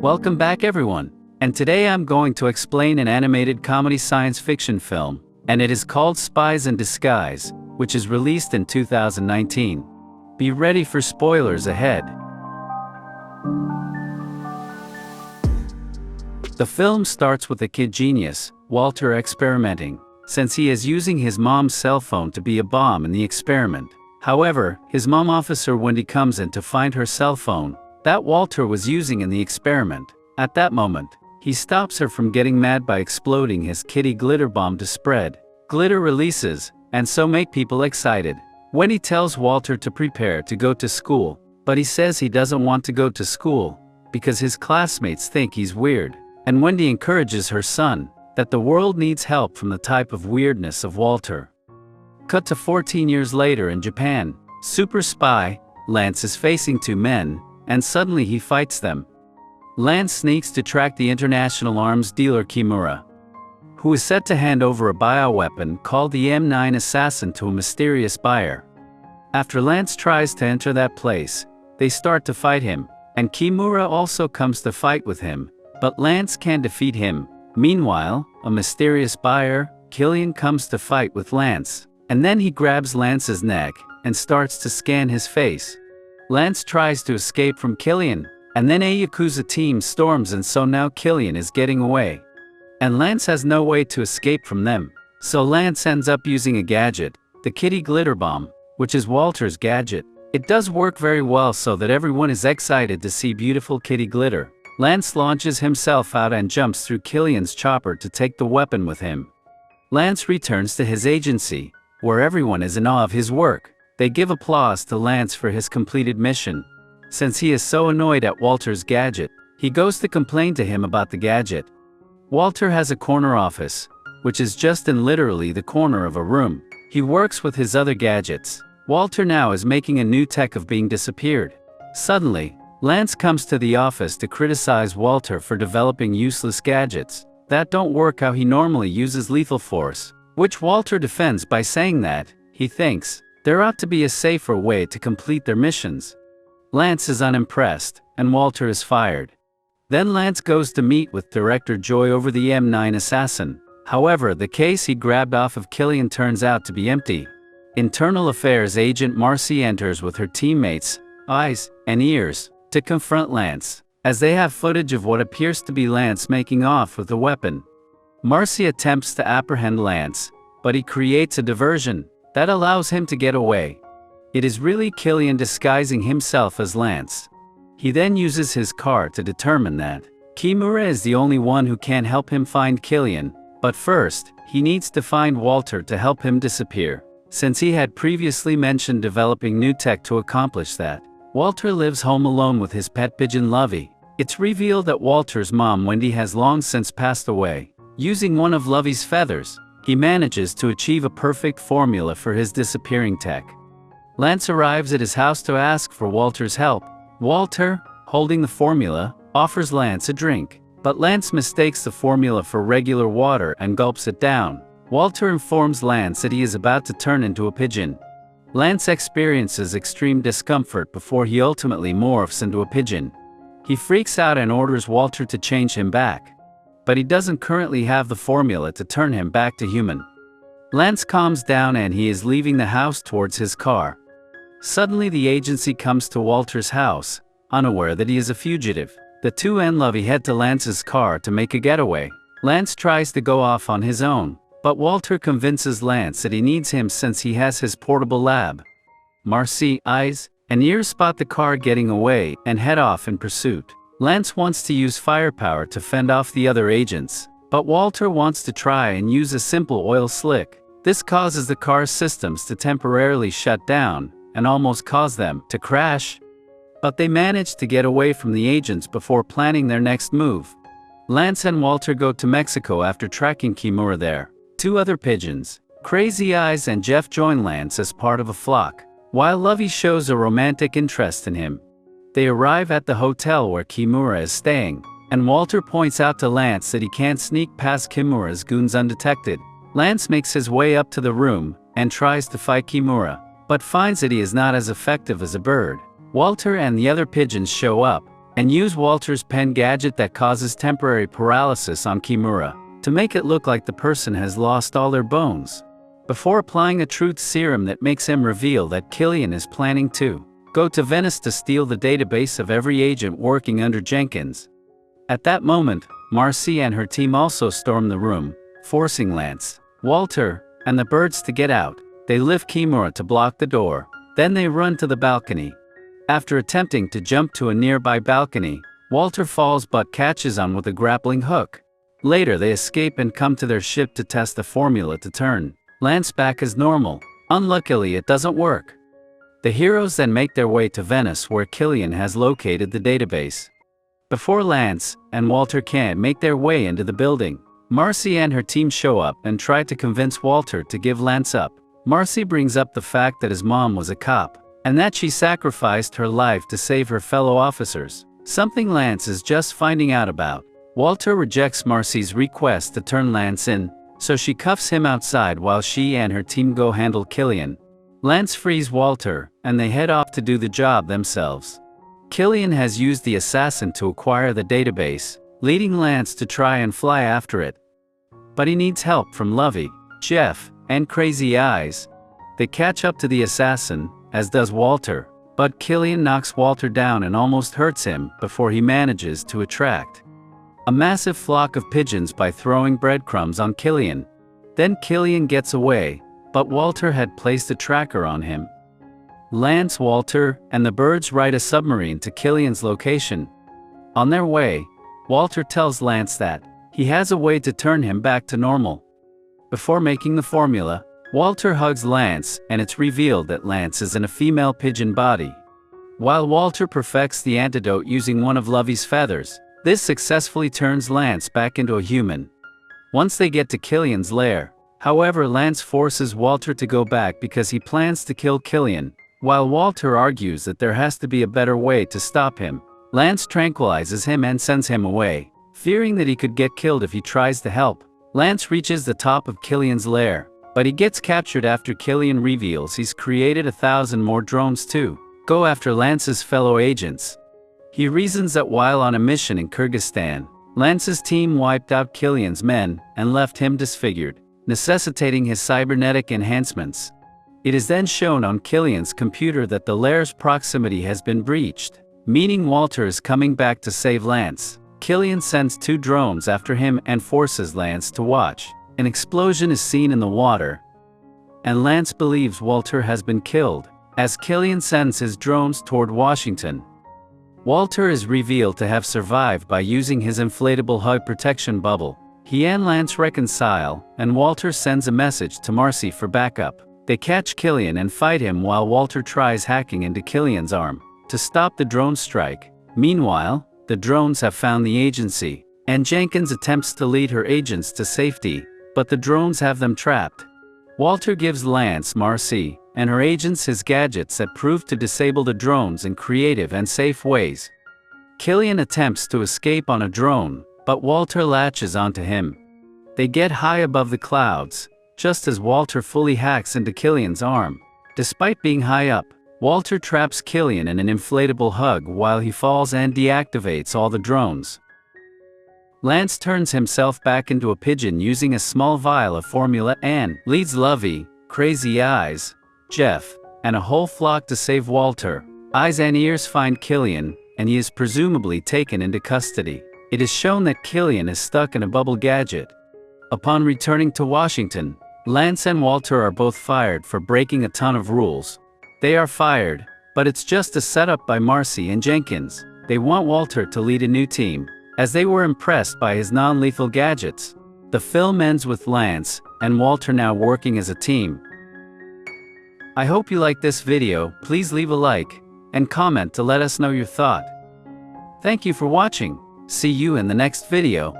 Welcome back everyone, and today I'm going to explain an animated comedy science fiction film, and it is called Spies in Disguise, which is released in 2019. Be ready for spoilers ahead. The film starts with the kid genius, Walter, experimenting, since he is using his mom's cell phone to be a bomb in the experiment. However, his mom officer Wendy comes in to find her cell phone that Walter was using in the experiment. At that moment, he stops her from getting mad by exploding his kitty glitter bomb to spread glitter releases, and so make people excited. Wendy tells Walter to prepare to go to school, but he says he doesn't want to go to school because his classmates think he's weird. And Wendy encourages her son that the world needs help from the type of weirdness of Walter. Cut to 14 years later in Japan. Super spy Lance is facing two men, and suddenly he fights them. Lance sneaks to track the international arms dealer Kimura, who is set to hand over a bioweapon called the M9 Assassin to a mysterious buyer. After Lance tries to enter that place, they start to fight him, and Kimura also comes to fight with him, but Lance can defeat him. Meanwhile, a mysterious buyer, Killian, comes to fight with Lance, and then he grabs Lance's neck and starts to scan his face. Lance tries to escape from Killian, and then a Yakuza team storms, and so now Killian is getting away. And Lance has no way to escape from them, so Lance ends up using a gadget, the kitty glitter bomb, which is Walter's gadget. It does work very well so that everyone is excited to see beautiful kitty glitter. Lance launches himself out and jumps through Killian's chopper to take the weapon with him. Lance returns to his agency, where everyone is in awe of his work. They give applause to Lance for his completed mission. Since he is so annoyed at Walter's gadget, he goes to complain to him about the gadget. Walter has a corner office, which is just in literally the corner of a room. He works with his other gadgets. Walter now is making a new tech of being disappeared. Suddenly, Lance comes to the office to criticize Walter for developing useless gadgets that don't work how he normally uses lethal force, which Walter defends by saying that he thinks there ought to be a safer way to complete their missions. Lance is unimpressed, and Walter is fired. Then Lance goes to meet with Director Joy over the M9 Assassin. However, the case he grabbed off of Killian turns out to be empty. Internal Affairs agent Marcy enters with her teammates, eyes and ears, to confront Lance, as they have footage of what appears to be Lance making off with the weapon. Marcy attempts to apprehend Lance, but he creates a diversion that allows him to get away. It is really Killian disguising himself as Lance. He then uses his car to determine that Kimura is the only one who can help him find Killian, but first, he needs to find Walter to help him disappear. Since he had previously mentioned developing new tech to accomplish that, Walter lives home alone with his pet pigeon Lovey. It's revealed that Walter's mom Wendy has long since passed away. Using one of Lovey's feathers, he manages to achieve a perfect formula for his disappearing tech. Lance arrives at his house to ask for Walter's help. Walter, holding the formula, offers Lance a drink, but Lance mistakes the formula for regular water and gulps it down. Walter informs Lance that he is about to turn into a pigeon. Lance experiences extreme discomfort before he ultimately morphs into a pigeon. He freaks out and orders Walter to change him back, but he doesn't currently have the formula to turn him back to human. Lance calms down and he is leaving the house towards his car. Suddenly the agency comes to Walter's house, unaware that he is a fugitive. The two and Lovey head to Lance's car to make a getaway. Lance tries to go off on his own, but Walter convinces Lance that he needs him since he has his portable lab. Marcy, eyes and ears spot the car getting away and head off in pursuit. Lance wants to use firepower to fend off the other agents, but Walter wants to try and use a simple oil slick. This causes the car's systems to temporarily shut down and almost cause them to crash. But they manage to get away from the agents before planning their next move. Lance and Walter go to Mexico after tracking Kimura there. Two other pigeons, Crazy Eyes and Jeff, join Lance as part of a flock, while Lovey shows a romantic interest in him. They arrive at the hotel where Kimura is staying, and Walter points out to Lance that he can't sneak past Kimura's goons undetected. Lance makes his way up to the room and tries to fight Kimura, but finds that he is not as effective as a bird. Walter and the other pigeons show up, and use Walter's pen gadget that causes temporary paralysis on Kimura, to make it look like the person has lost all their bones, before applying a truth serum that makes him reveal that Killian is planning to go to Venice to steal the database of every agent working under Jenkins. At that moment, Marcy and her team also storm the room, forcing Lance, Walter, and the birds to get out. They lift Kimura to block the door. Then they run to the balcony. After attempting to jump to a nearby balcony, Walter falls but catches on with a grappling hook. Later they escape and come to their ship to test the formula to turn Lance back as normal. Unluckily, it doesn't work. The heroes then make their way to Venice, where Killian has located the database. Before Lance and Walter can make their way into the building, Marcy and her team show up and try to convince Walter to give Lance up. Marcy brings up the fact that his mom was a cop, and that she sacrificed her life to save her fellow officers, something Lance is just finding out about. Walter rejects Marcy's request to turn Lance in, so she cuffs him outside while she and her team go handle Killian. Lance frees Walter, and they head off to do the job themselves. Killian has used the assassin to acquire the database, leading Lance to try and fly after it. But he needs help from Lovey, Jeff, and Crazy Eyes. They catch up to the assassin, as does Walter, but Killian knocks Walter down and almost hurts him before he manages to attract a massive flock of pigeons by throwing breadcrumbs on Killian. Then Killian gets away, but Walter had placed a tracker on him. Lance, Walter, and the birds ride a submarine to Killian's location. On their way, Walter tells Lance that he has a way to turn him back to normal. Before making the formula, Walter hugs Lance, and it's revealed that Lance is in a female pigeon body. While Walter perfects the antidote using one of Lovey's feathers, this successfully turns Lance back into a human. Once they get to Killian's lair, however, Lance forces Walter to go back because he plans to kill Killian. While Walter argues that there has to be a better way to stop him, Lance tranquilizes him and sends him away, fearing that he could get killed if he tries to help. Lance reaches the top of Killian's lair, but he gets captured after Killian reveals he's created 1,000 more drones to go after Lance's fellow agents. He reasons that while on a mission in Kyrgyzstan, Lance's team wiped out Killian's men and left him disfigured, necessitating his cybernetic enhancements. It is then shown on Killian's computer that the lair's proximity has been breached, meaning Walter is coming back to save Lance. Killian sends 2 drones after him and forces Lance to watch. An explosion is seen in the water, and Lance believes Walter has been killed, as Killian sends his drones toward Washington. Walter is revealed to have survived by using his inflatable hug protection bubble. He and Lance reconcile, and Walter sends a message to Marcy for backup. They catch Killian and fight him while Walter tries hacking into Killian's arm to stop the drone strike. Meanwhile, the drones have found the agency, and Jenkins attempts to lead her agents to safety, but the drones have them trapped. Walter gives Lance, Marcy, and her agents his gadgets that prove to disable the drones in creative and safe ways. Killian attempts to escape on a drone, but Walter latches onto him. They get high above the clouds, just as Walter fully hacks into Killian's arm. Despite being high up, Walter traps Killian in an inflatable hug while he falls and deactivates all the drones. Lance turns himself back into a pigeon using a small vial of formula and leads Lovey, Crazy Eyes, Jeff, and a whole flock to save Walter. Eyes and Ears find Killian, and he is presumably taken into custody. It is shown that Killian is stuck in a bubble gadget. Upon returning to Washington, Lance and Walter are both fired for breaking a ton of rules. They are fired, but it's just a setup by Marcy and Jenkins. They want Walter to lead a new team, as they were impressed by his non-lethal gadgets. The film ends with Lance and Walter now working as a team. I hope you liked this video. Please leave a like and comment to let us know your thought. Thank you for watching. See you in the next video.